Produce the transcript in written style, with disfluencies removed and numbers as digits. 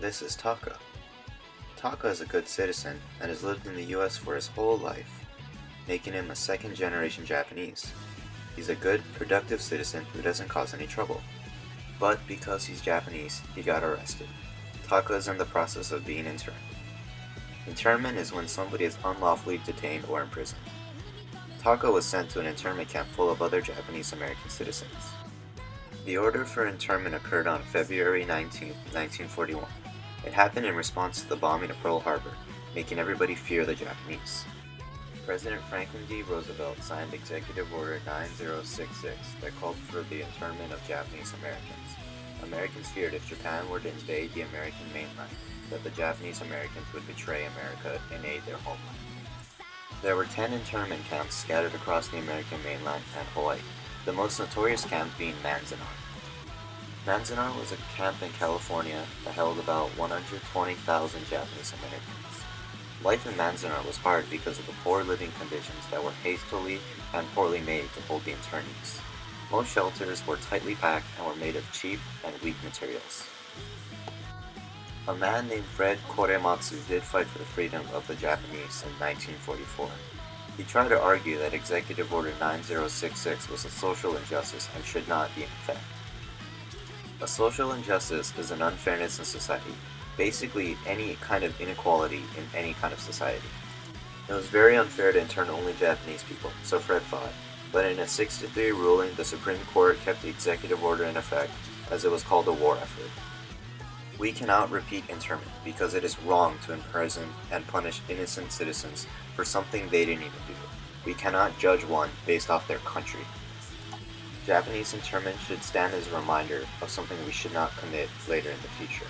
This is Taka. Taka is a good citizen and has lived in the US for his whole life, making him a second-generation Japanese. He's a good, productive citizen who doesn't cause any trouble. But because he's Japanese, he got arrested. Taka is in the process of being interned. Internment is when somebody is unlawfully detained or imprisoned. Taka was sent to an internment camp full of other Japanese American citizens. The order for internment occurred on February 19, 1941. It happened in response to the bombing of Pearl Harbor, making everybody fear the Japanese. President Franklin D. Roosevelt signed Executive Order 9066 that called for the internment of Japanese Americans. Americans feared if Japan were to invade the American mainland, that the Japanese Americans would betray America and aid their homeland. There were 10 internment camps scattered across the American mainland and Hawaii, the most notorious camp being Manzanar. Manzanar was a camp in California that held about 120,000 Japanese Americans. Life in Manzanar was hard because of the poor living conditions that were hastily and poorly made to hold the internees. Most shelters were tightly packed and were made of cheap and weak materials. A man named Fred Korematsu did fight for the freedom of the Japanese in 1944. He tried to argue that Executive Order 9066 was a social injustice and should not be in effect. A social injustice is an unfairness in society, basically any kind of inequality in any kind of society. It was very unfair to intern only Japanese people, so Fred fought, but in a 6-3 ruling the Supreme Court kept the executive order in effect, as it was called a war effort. We cannot repeat internment because it is wrong to imprison and punish innocent citizens for something they didn't even do. We cannot judge one based off their country. Japanese internment should stand as a reminder of something we should not commit later in the future.